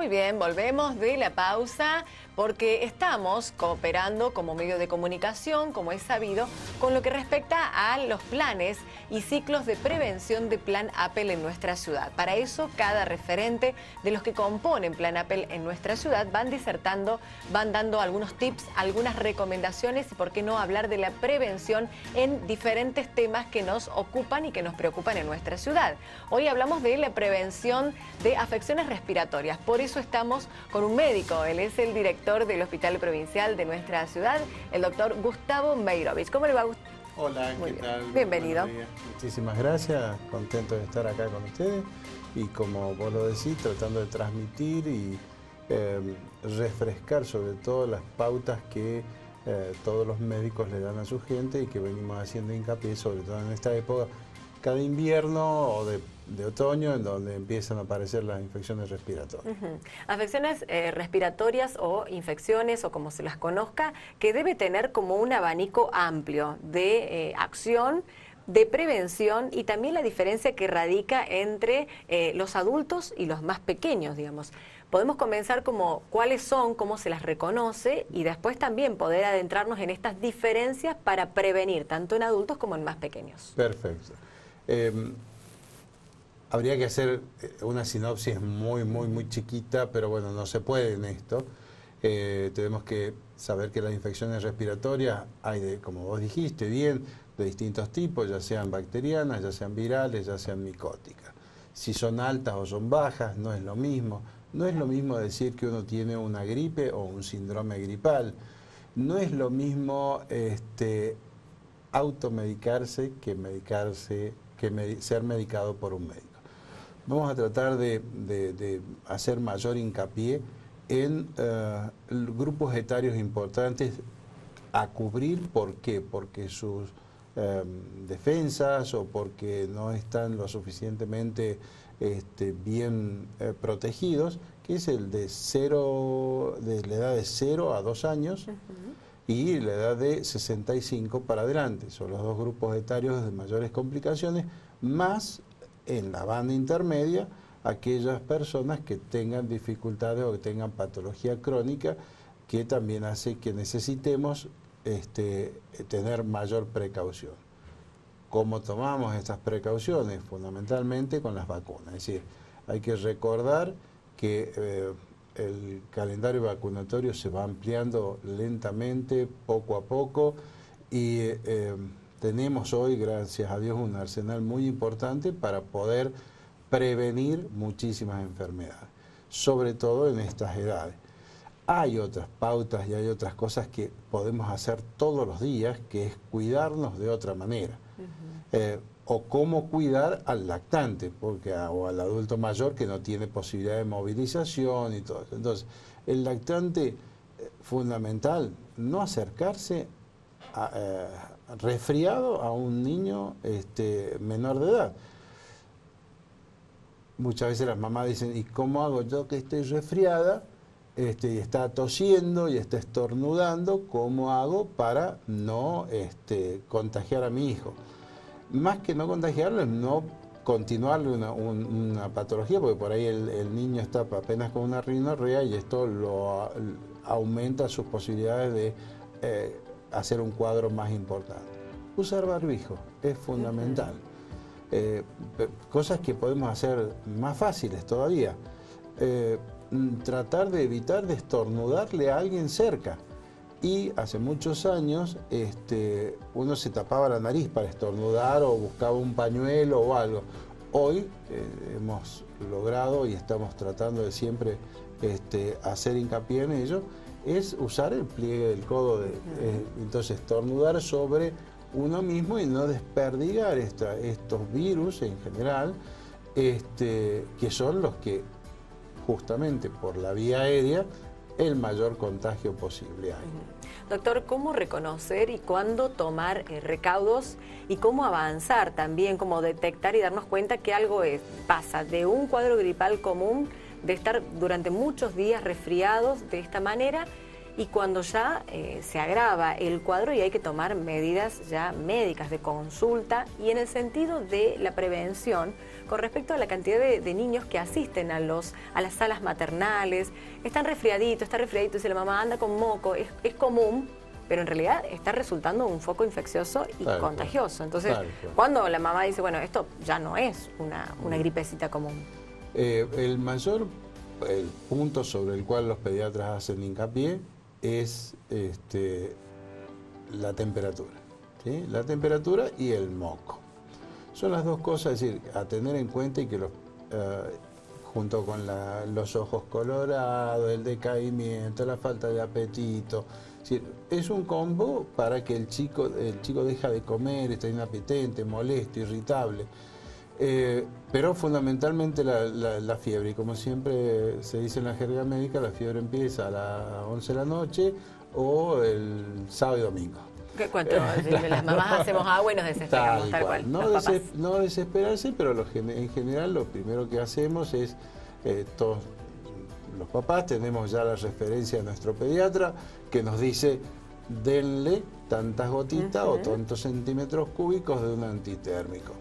Muy bien, volvemos de la pausa porque estamos cooperando como medio de comunicación, como es sabido, con lo que respecta a los planes y ciclos de prevención de Plan Appel en nuestra ciudad. Para eso, cada referente de los que componen Plan Appel en nuestra ciudad van disertando, van dando algunos tips, algunas recomendaciones y por qué no hablar de la prevención en diferentes temas que nos ocupan y que nos preocupan en nuestra ciudad. Hoy hablamos de la prevención de afecciones respiratorias. Por eso estamos con un médico. Él es el director del Hospital Provincial de nuestra ciudad, el doctor Gustavo Meirovich. ¿Cómo le va, Gustavo? Hola, ¿qué tal? Bienvenido. Muchísimas gracias, contento de estar acá con ustedes y como vos lo decís, tratando de transmitir y refrescar sobre todo las pautas que todos los médicos le dan a su gente y que venimos haciendo hincapié, sobre todo en esta época, cada invierno o de otoño, en donde empiezan a aparecer las infecciones respiratorias. Afecciones respiratorias o infecciones, o como se las conozca, que debe tener como un abanico amplio de acción, de prevención y también la diferencia que radica entre los adultos y los más pequeños, digamos. Podemos comenzar como cuáles son, cómo se las reconoce y después también poder adentrarnos en estas diferencias para prevenir, tanto en adultos como en más pequeños. Perfecto. Habría que hacer una sinopsis muy chiquita, pero bueno, no se puede en esto. Tenemos que saber que las infecciones respiratorias hay, como vos dijiste bien, de distintos tipos, ya sean bacterianas, ya sean virales, ya sean micóticas. Si son altas o son bajas, no es lo mismo. No es lo mismo decir que uno tiene una gripe o un síndrome gripal. No es lo mismo automedicarse que ser medicado por un médico. Vamos a tratar de hacer mayor hincapié en grupos etarios importantes a cubrir. ¿Por qué? Porque sus defensas o porque no están lo suficientemente bien protegidos, que es el de la edad de 0 a 2 años. Y la edad de 65 para adelante. Son los dos grupos etarios de mayores complicaciones, más en la banda intermedia aquellas personas que tengan dificultades o que tengan patología crónica, que también hace que necesitemos tener mayor precaución. ¿Cómo tomamos estas precauciones? Fundamentalmente con las vacunas. Es decir, hay que recordar que el calendario vacunatorio se va ampliando lentamente, poco a poco, y tenemos hoy, gracias a Dios, un arsenal muy importante para poder prevenir muchísimas enfermedades, sobre todo en estas edades. Hay otras pautas y hay otras cosas que podemos hacer todos los días, que es cuidarnos de otra manera. O cómo cuidar al lactante, o al adulto mayor que no tiene posibilidad de movilización y todo eso. Entonces, el lactante, fundamental, no acercarse resfriado a un niño menor de edad. Muchas veces las mamás dicen, ¿y cómo hago yo que estoy resfriada? Y está tosiendo y está estornudando, ¿cómo hago para no contagiar a mi hijo? Más que no contagiarlo, es no continuarle una patología, porque por ahí el niño está apenas con una rinorrea y esto aumenta sus posibilidades de hacer un cuadro más importante. Usar barbijo es fundamental. Cosas que podemos hacer más fáciles todavía. Tratar de evitar de estornudarle a alguien cerca. Y hace muchos años uno se tapaba la nariz para estornudar o buscaba un pañuelo o algo. Hoy hemos logrado y estamos tratando de siempre hacer hincapié en ello, es usar el pliegue del codo, entonces estornudar sobre uno mismo y no desperdigar estos virus en general, que son los que justamente por la vía aérea el mayor contagio posible hay. Doctor, ¿cómo reconocer y cuándo tomar recaudos y cómo avanzar también, cómo detectar y darnos cuenta que algo pasa de un cuadro gripal común, de estar durante muchos días resfriados de esta manera y cuando ya se agrava el cuadro y hay que tomar medidas ya médicas de consulta, y en el sentido de la prevención con respecto a la cantidad de niños que asisten a las salas maternales, está resfriadito, dice la mamá, anda con moco, es común, pero en realidad está resultando un foco infeccioso y contagioso. Entonces, cuando la mamá dice, bueno, esto ya no es una gripecita común. El punto sobre el cual los pediatras hacen hincapié es la temperatura, ¿sí? La temperatura y el moco. Son las dos cosas, es decir, a tener en cuenta, y que junto con los ojos colorados, el decaimiento, la falta de apetito, es decir, es un combo para que el chico deja de comer, está inapetente, molesto, irritable. Pero fundamentalmente la fiebre, y como siempre se dice en la jerga médica, la fiebre empieza a las 11 de la noche o el sábado y domingo. ¿Qué cuento? Las mamás hacemos agua y nos desesperamos, tal cual. No desesperarse, pero en general lo primero que hacemos es, todos los papás tenemos ya la referencia de nuestro pediatra que nos dice, denle tantas gotitas o tantos centímetros cúbicos de un antitérmico.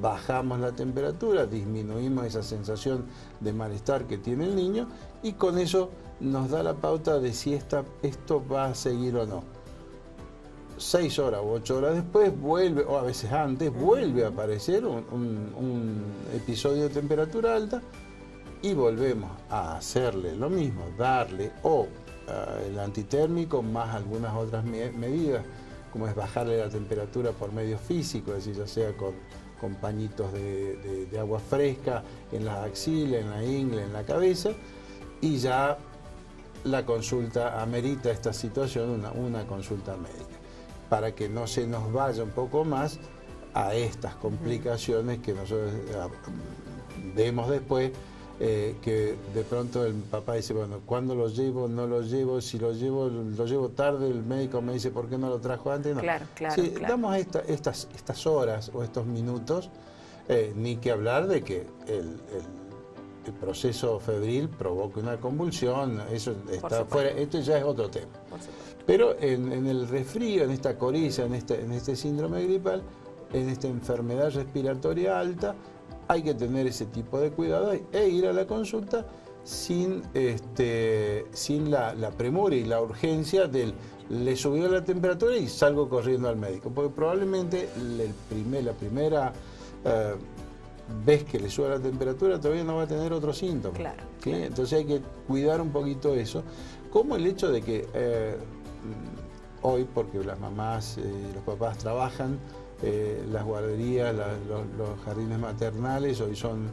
Bajamos la temperatura, disminuimos esa sensación de malestar que tiene el niño, y con eso nos da la pauta de si esto va a seguir o no. 6 horas u 8 horas después vuelve, o a veces antes, vuelve a aparecer un episodio de temperatura alta, y volvemos a hacerle lo mismo, darle el antitérmico más algunas otras medidas, como es bajarle la temperatura por medio físico, es decir, ya sea con pañitos de agua fresca en las axilas, en la ingle, en la cabeza, y ya la consulta amerita esta situación, una consulta médica, para que no se nos vaya un poco más a estas complicaciones que nosotros vemos después, que de pronto el papá dice, bueno, ¿cuándo lo llevo? ¿No lo llevo? Si lo llevo tarde, el médico me dice, ¿por qué no lo trajo antes? No. Claro. Damos estas horas o estos minutos, ni que hablar de que el proceso febril provoque una convulsión, eso está fuera, esto ya es otro tema. Pero en el resfrío, en esta coriza, en este síndrome gripal, en esta enfermedad respiratoria alta, hay que tener ese tipo de cuidado e ir a la consulta sin la premura y la urgencia del le subió la temperatura y salgo corriendo al médico, porque probablemente la primera vez que le sube la temperatura todavía no va a tener otros síntomas. Claro. Entonces hay que cuidar un poquito eso, como el hecho de que hoy, porque las mamás y los papás trabajan, las guarderías, los jardines maternales hoy son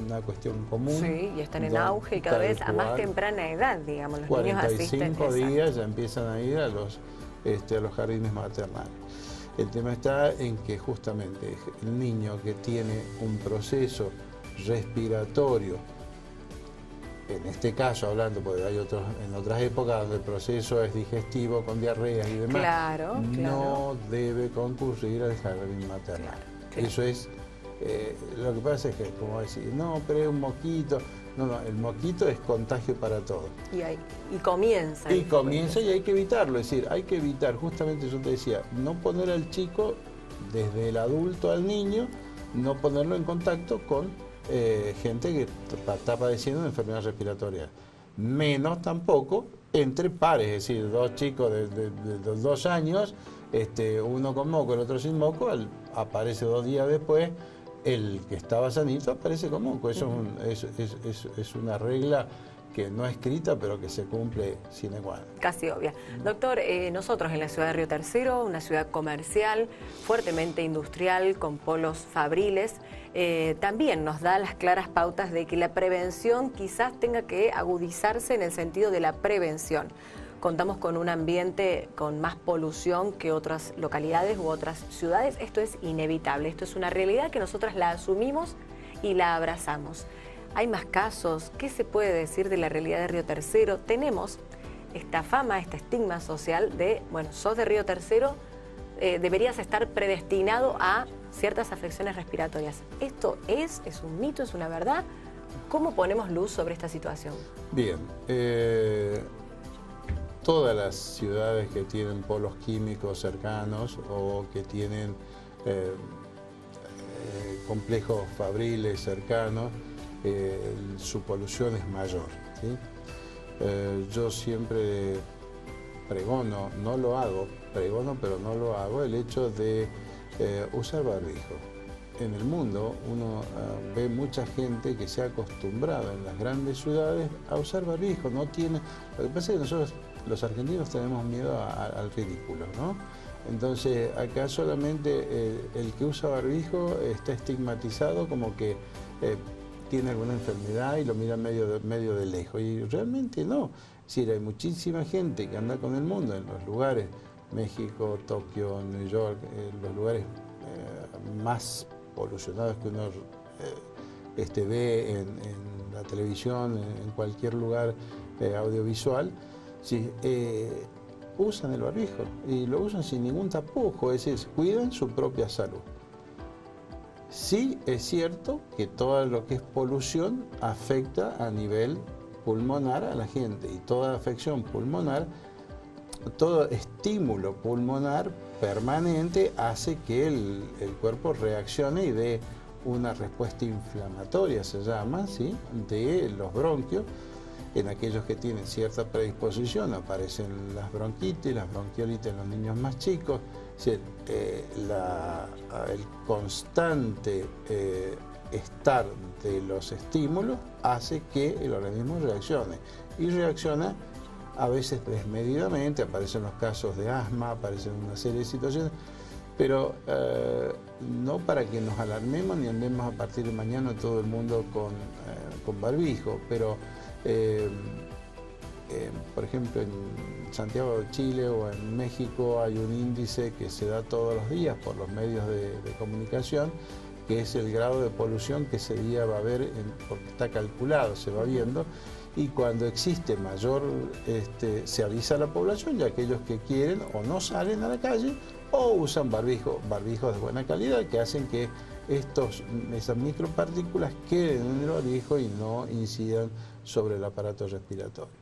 una cuestión común. Sí, y están en auge, y cada vez a más temprana edad, digamos, los niños asisten. 45 días ya empiezan a ir a los jardines maternales. El tema está en que justamente el niño que tiene un proceso respiratorio, en este caso hablando, porque hay en otras épocas donde el proceso es digestivo con diarreas y demás, no debe concurrir al jardín maternal. Claro. Eso es, lo que pasa es que, como decir, no, pero es un moquito. No, el moquito es contagio para todos. Y comienza. Y hay que evitarlo, es decir, hay que evitar, justamente yo te decía, no poner al chico, desde el adulto al niño, no ponerlo en contacto con gente que está padeciendo una enfermedad respiratoria. Menos tampoco entre pares, es decir, dos chicos de 2 años, uno con moco, el otro sin moco, aparece 2 días después, el que estaba sanito aparece con moco. Eso es una regla que no es escrita, pero que se cumple sine qua non. Casi obvia. Doctor, nosotros en la ciudad de Río Tercero, una ciudad comercial, fuertemente industrial, con polos fabriles, también nos da las claras pautas de que la prevención quizás tenga que agudizarse en el sentido de la prevención. Contamos con un ambiente con más polución que otras localidades u otras ciudades. Esto es inevitable, esto es una realidad que nosotras la asumimos y la abrazamos. Hay más casos. ¿Qué se puede decir de la realidad de Río Tercero? Tenemos esta fama, este estigma social de, bueno, sos de Río Tercero, deberías estar predestinado a ciertas afecciones respiratorias. ¿Esto es un mito, es una verdad? ¿Cómo ponemos luz sobre esta situación? Bien, todas las ciudades que tienen polos químicos cercanos o que tienen complejos fabriles cercanos, su polución es mayor, ¿sí? Yo siempre pregono, no lo hago, pregono pero no lo hago, el hecho de usar barbijo. En el mundo uno ve mucha gente que se ha acostumbrado en las grandes ciudades a usar barbijo. No tiene, lo que pasa es que nosotros los argentinos tenemos miedo al ridículo, ¿no? Entonces acá solamente el que usa barbijo está estigmatizado como que tiene alguna enfermedad y lo mira medio de lejos, y realmente no. Es decir, hay muchísima gente que anda con el mundo en los lugares, México, Tokio, New York, los lugares más polucionados que uno ve en la televisión, en cualquier lugar audiovisual, sí, usan el barbijo y lo usan sin ningún tapujo, es decir, cuidan su propia salud. Sí es cierto que todo lo que es polución afecta a nivel pulmonar a la gente, y toda afección pulmonar, todo estímulo pulmonar permanente hace que el cuerpo reaccione y dé una respuesta inflamatoria, se llama, ¿sí?, de los bronquios. En aquellos que tienen cierta predisposición aparecen las bronquitis, las bronquiolitis en los niños más chicos. Es decir, el constante estar de los estímulos hace que el organismo reaccione, y reacciona a veces desmedidamente. Aparecen los casos de asma, aparecen una serie de situaciones, pero no para que nos alarmemos ni andemos a partir de mañana todo el mundo con barbijo, pero por ejemplo en Santiago de Chile o en México hay un índice que se da todos los días por los medios de comunicación, que es el grado de polución que ese día va a haber, porque está calculado, se va viendo, y cuando existe mayor, se avisa a la población, y aquellos que quieren o no salen a la calle o usan barbijos de buena calidad que hacen que esas micropartículas queden en el barbijo y no incidan sobre el aparato respiratorio.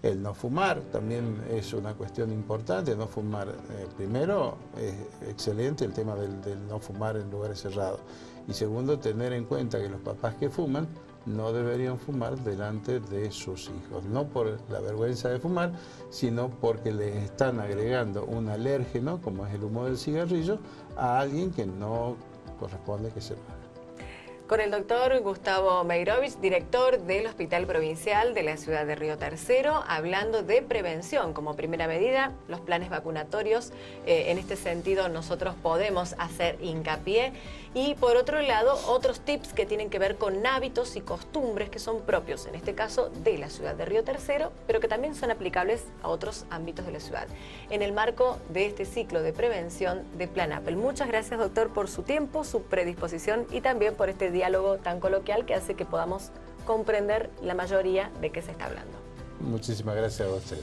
El no fumar también es una cuestión importante. No fumar, primero, es excelente el tema del no fumar en lugares cerrados, y segundo, tener en cuenta que los papás que fuman no deberían fumar delante de sus hijos, no por la vergüenza de fumar, sino porque les están agregando un alérgeno, como es el humo del cigarrillo, a alguien que no corresponde que se lo haga. Con el doctor Gustavo Meirovich, director del Hospital Provincial de la ciudad de Río Tercero, hablando de prevención como primera medida, los planes vacunatorios. En este sentido nosotros podemos hacer hincapié. Y por otro lado, otros tips que tienen que ver con hábitos y costumbres que son propios, en este caso, de la ciudad de Río Tercero, pero que también son aplicables a otros ámbitos de la ciudad, en el marco de este ciclo de prevención de Plan Apple. Muchas gracias, doctor, por su tiempo, su predisposición y también por este diálogo tan coloquial que hace que podamos comprender la mayoría de qué se está hablando. Muchísimas gracias a usted.